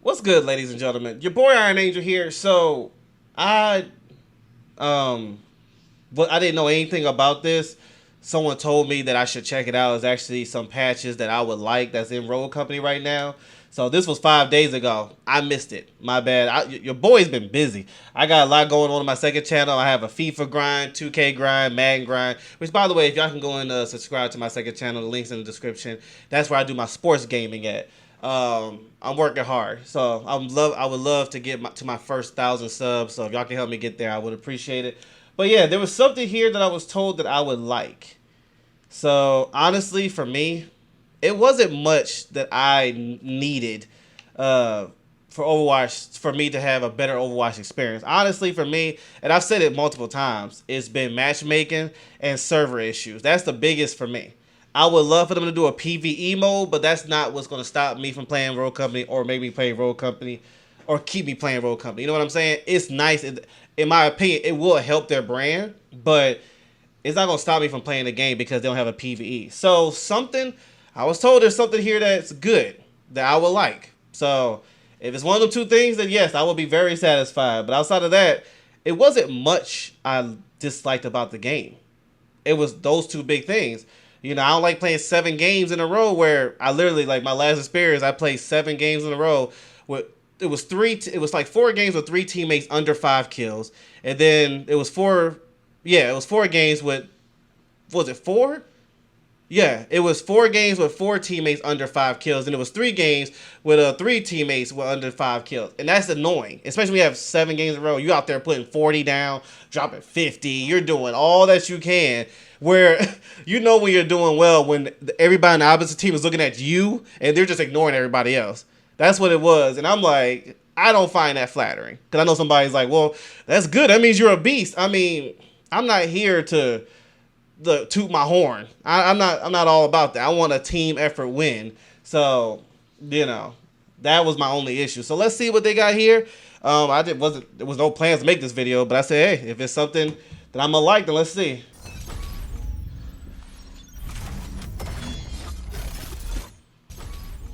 What's good, ladies and gentlemen? Your boy IronAngel here. So, I but I didn't know anything about this. Someone told me that I should check it out. There's actually some patches that I would like that's in Road Company right now. So this was 5 days ago. I missed it. My bad. Your boy's been busy. I got a lot going on my second channel. I have a FIFA grind, 2K grind, Madden grind. Which, by the way, if y'all can go and subscribe to my second channel, the link's in the description. That's where I do my sports gaming at. I'm working hard, so I would love to get to my first 1,000 subs. So if y'all can help me get there, I would appreciate it. But yeah, there was something here that I was told that I would like. So honestly, for me, it wasn't much that I needed for Overwatch for me to have a better Overwatch experience. Honestly, for me, and I've said it multiple times, it's been matchmaking and server issues. That's the biggest for me. I would love for them to do a PvE mode, but that's not what's going to stop me from playing Road Company or maybe playing Road Company or keep me playing Road Company. You know what I'm saying? It's nice. In my opinion, it will help their brand, but it's not going to stop me from playing the game because they don't have a PvE. So I was told there's something here that's good that I would like. So if it's one of the two things, then yes, I will be very satisfied. But outside of that, it wasn't much I disliked about the game. It was those two big things. You know, I don't like playing 7 games in a row where I literally, like my last experience, I played 7 games in a row. It was like 4 games with 3 teammates under 5 kills. And then it was 4 games with, was it 4? Yeah, it was 4 games with 4 teammates under 5 kills. And it was 3 games with 3 teammates with under 5 kills. And that's annoying, especially when you have 7 games in a row. You out there putting 40 down, dropping 50. You're doing all that you can. Where you know when you're doing well when everybody on the opposite team is looking at you and they're just ignoring everybody else. That's what it was. And I'm like, I don't find that flattering. Because I know somebody's like, well, that's good. That means you're a beast. I mean, I'm not here to toot my horn. I'm not all about that. I want a team effort win. So, you know, that was my only issue. So let's see what they got here. There was no plans to make this video, but I said, hey, if it's something that I'm gonna like, then let's see.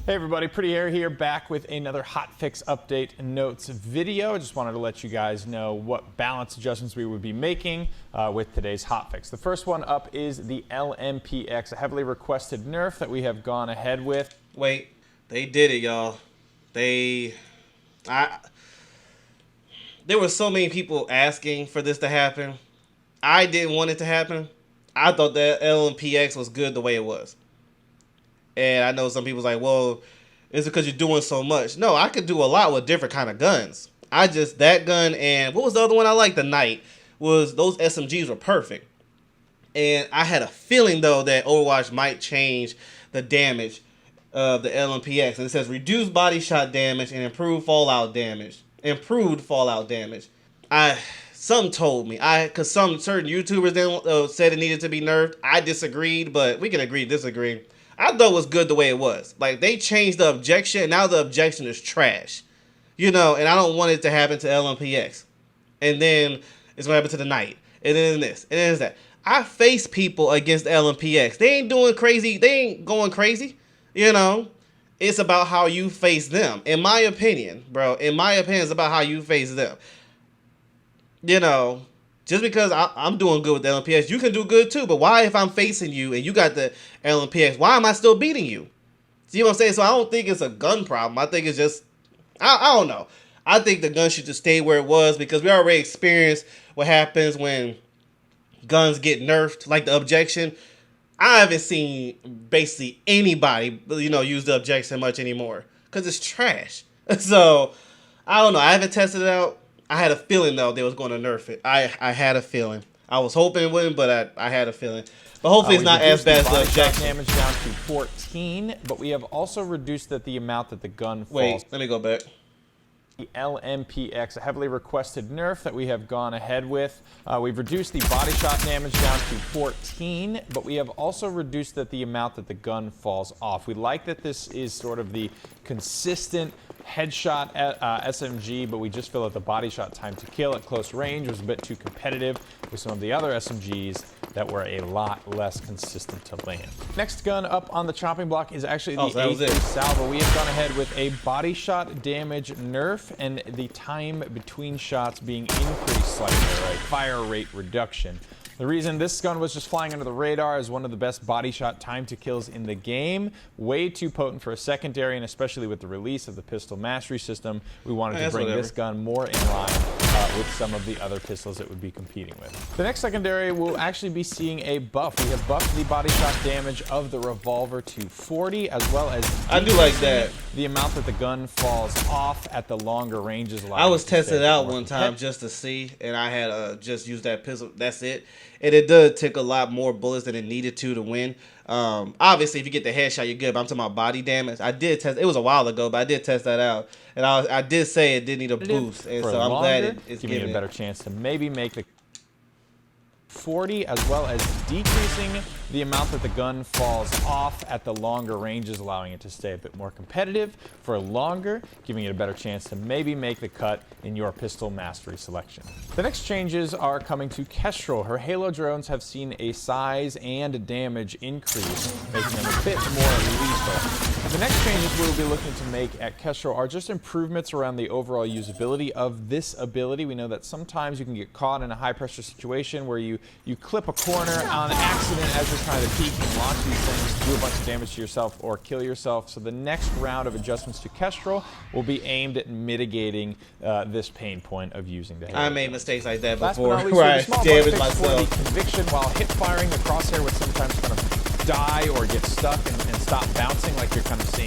Hey everybody, Pretty Air here, back with another hotfix update notes video. Just wanted to let you guys know what balance adjustments we would be making with today's hotfix. The first one up is the LMPX, a heavily requested nerf that we have gone ahead with. Wait, they did it, y'all. There were so many people asking for this to happen. I didn't want it to happen. I thought that LMPX was good the way it was. And I know some people's like, well, is it because you're doing so much? No, I could do a lot with different kind of guns. That gun and what was the other one I liked? The Knight. Those SMGs were perfect. And I had a feeling, though, that Overwatch might change the damage of the LMPX. And it says reduce body shot damage and improved fallout damage. Some told me, because some certain YouTubers then said it needed to be nerfed. I disagreed, but we can agree to disagree. I thought it was good the way it was. Like, they changed the objection, and now the objection is trash. You know, and I don't want it to happen to LMPX. And then it's going to happen to the Knight. And then this. And then that. I face people against LMPX. They ain't doing crazy. They ain't going crazy. You know, it's about how you face them. In my opinion, bro, it's about how you face them. You know, just because I'm doing good with the LMPX, you can do good too. But why, if I'm facing you and you got the LMPX, why am I still beating you? See what I'm saying? So I don't think it's a gun problem. I think it's just, I don't know. I think the gun should just stay where it was because we already experienced what happens when guns get nerfed, like the objection. I haven't seen basically anybody, use the objection much anymore because it's trash. So I don't know. I haven't tested it out. I had a feeling, though, they was going to nerf it. I had a feeling. I was hoping it wouldn't, but I had a feeling. But hopefully it's not as bad as the objection. Damage down to 14, but we have also reduced the amount that the gun falls. Wait, let me go back. The LMPX, a heavily requested nerf that we have gone ahead with. We've reduced the body shot damage down to 14, but we have also reduced the amount that the gun falls off. We like that this is sort of the consistent headshot SMG, but we just feel that the body shot time to kill at close range was a bit too competitive with some of the other SMGs that were a lot less consistent to land. Next gun up on the chopping block is actually the so that was it. A3 Salvo. We have gone ahead with a body shot damage nerf and the time between shots being increased slightly, right? Fire rate reduction. The reason this gun was just flying under the radar is one of the best body shot time to kills in the game. Way too potent for a secondary, and especially with the release of the pistol mastery system, we wanted to bring this gun more in line with some of the other pistols it would be competing with. The next secondary will actually be seeing a buff. We have buffed the body shot damage of the revolver to 40, as well as I do like that. The amount that the gun falls off at the longer ranges. I was testing it out one time just to see, and I had just used that pistol. That's it. And it does take a lot more bullets than it needed to win. Obviously, if you get the headshot, you're good. But I'm talking about body damage. I did test. It was a while ago, but I did test that out, and I did say it did need a boost, and so I'm glad it's giving you a better chance to maybe make the 40, as well as decreasing the amount that the gun falls off at the longer ranges, allowing it to stay a bit more competitive for longer, giving it a better chance to maybe make the cut in your pistol mastery selection. The next changes are coming to Kestrel. Her Halo drones have seen a size and damage increase, making them a bit more lethal. The next changes we'll be looking to make at Kestrel are just improvements around the overall usability of this ability. We know that sometimes you can get caught in a high pressure situation where you clip a corner on accident as you're trying to peek and launch these things, do a bunch of damage to yourself or kill yourself. So the next round of adjustments to Kestrel will be aimed at mitigating this pain point of using the Halo. I made mistakes like that before, where I damaged myself. For the conviction, while hip firing, the crosshair would sometimes kind of die or get stuck and stop bouncing, like you're kind of seeing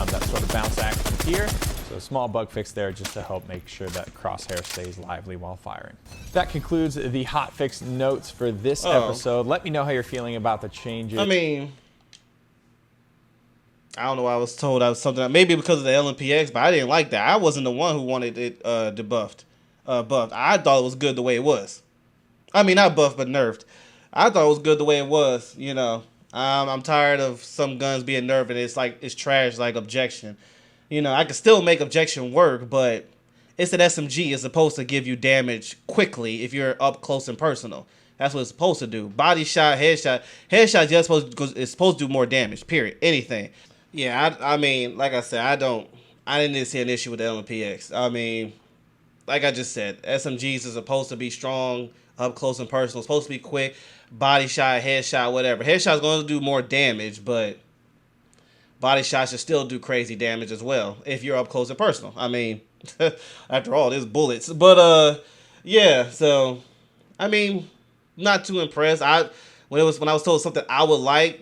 that sort of bounce action here. So a small bug fix there just to help make sure that crosshair stays lively while firing. That concludes the hotfix notes for this episode. Let me know how you're feeling about the changes. I mean, I don't know why I was told I was something, maybe because of the LMPX, but I didn't like that. I wasn't the one who wanted it buffed. I thought it was good the way it was. I mean, not buffed, but nerfed. I thought it was good the way it was, you know. I'm tired of some guns being nerfed and it's trash like objection. You know, I can still make objection work, but it's an SMG. It's supposed to give you damage quickly if you're up close and personal. That's what it's supposed to do. Body shot, headshot. Headshot just supposed to do more damage, period. Anything. Yeah, I mean, like I said, I didn't see an issue with the LMPX. I mean, like I just said, SMGs are supposed to be strong, up close and personal. Supposed to be quick. Body shot, headshot, whatever. Headshot's going to do more damage, but body shots should still do crazy damage as well if you're up close and personal. I mean, after all, there's bullets. But yeah. So, I mean, not too impressed. When I was told something I would like,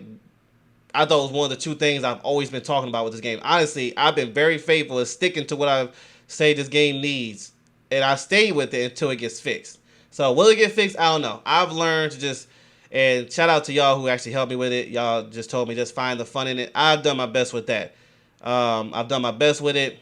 I thought it was one of the two things I've always been talking about with this game. Honestly, I've been very faithful at sticking to what I've said this game needs, and I stay with it until it gets fixed. So will it get fixed? I don't know. I've learned to just. And shout out to y'all who actually helped me with it. Y'all just told me just find the fun in it. I've done my best with that. I've done my best with it.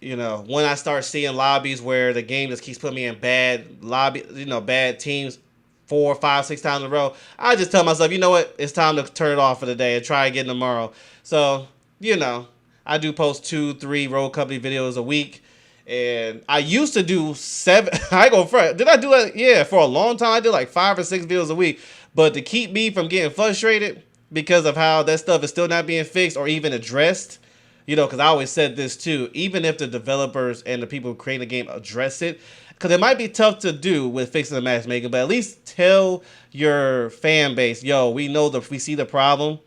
You know, when I start seeing lobbies where the game just keeps putting me in bad teams 4, 5, 6 times in a row, I just tell myself, you know what? It's time to turn it off for the day and try again tomorrow. So, you know, I do post 2, 3 Road Company videos a week. And I used to do 7. I go front. Did I do that? Yeah, for a long time. I did like 5 or 6 videos a week. But to keep me from getting frustrated because of how that stuff is still not being fixed or even addressed, you know, because I always said this too, even if the developers and the people who create the game address it, because it might be tough to do with fixing the matchmaking, but at least tell your fan base, yo, we see the problem.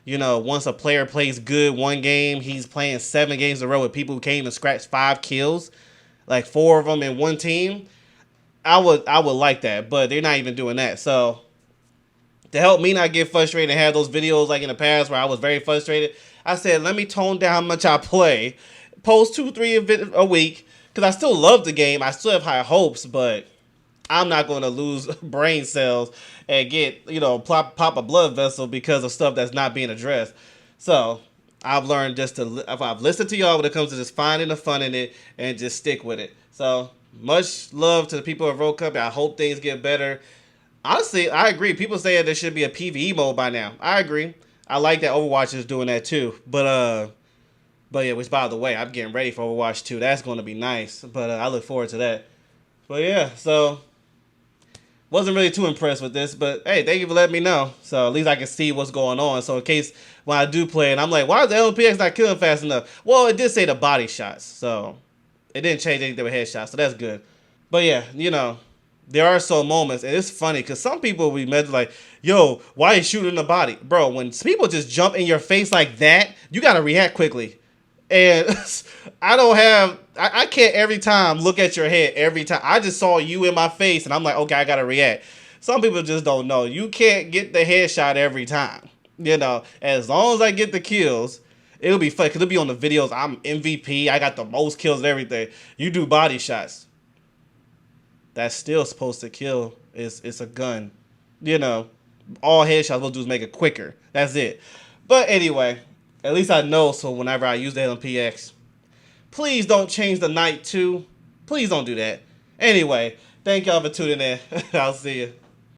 You know, once a player plays good one game, he's playing 7 games in a row with people who can't even scratch 5 kills, like 4 of them in one team. I would like that, but they're not even doing that. So to help me not get frustrated and have those videos like in the past where I was very frustrated, I said, let me tone down how much I play, post 2, 3 a week, because I still love the game. I still have high hopes, but I'm not going to lose brain cells and get, you know, pop a blood vessel because of stuff that's not being addressed. So I've learned just I've listened to y'all when it comes to just finding the fun in it and just stick with it. So much love to the people at Road Company. I hope things get better. Honestly, I agree. People say there should be a PvE mode by now. I agree. I like that Overwatch is doing that too. But yeah, which by the way, I'm getting ready for Overwatch 2. That's going to be nice. But I look forward to that. But yeah, so Wasn't really too impressed with this, but hey, thank you for letting me know. So at least I can see what's going on. So in case when I do play it, I'm like, why is the LMPX not killing fast enough? Well, it did say the body shots, so it didn't change anything with headshots, so that's good. But yeah, there are some moments, and it's funny because some people we measure like, yo, why are you shooting in the body? Bro, when people just jump in your face like that, you gotta react quickly. And I can't every time look at your head every time. I just saw you in my face and I'm like, okay, I gotta react. Some people just don't know. You can't get the headshot every time. As long as I get the kills, it'll be fun. Cause it'll be on the videos. I'm MVP. I got the most kills and everything. You do body shots. That's still supposed to kill. It's a gun. All headshots will do is make it quicker. That's it. But anyway, at least I know, so whenever I use the LMPX, please don't change the night too. Please don't do that. Anyway, thank y'all for tuning in. I'll see you.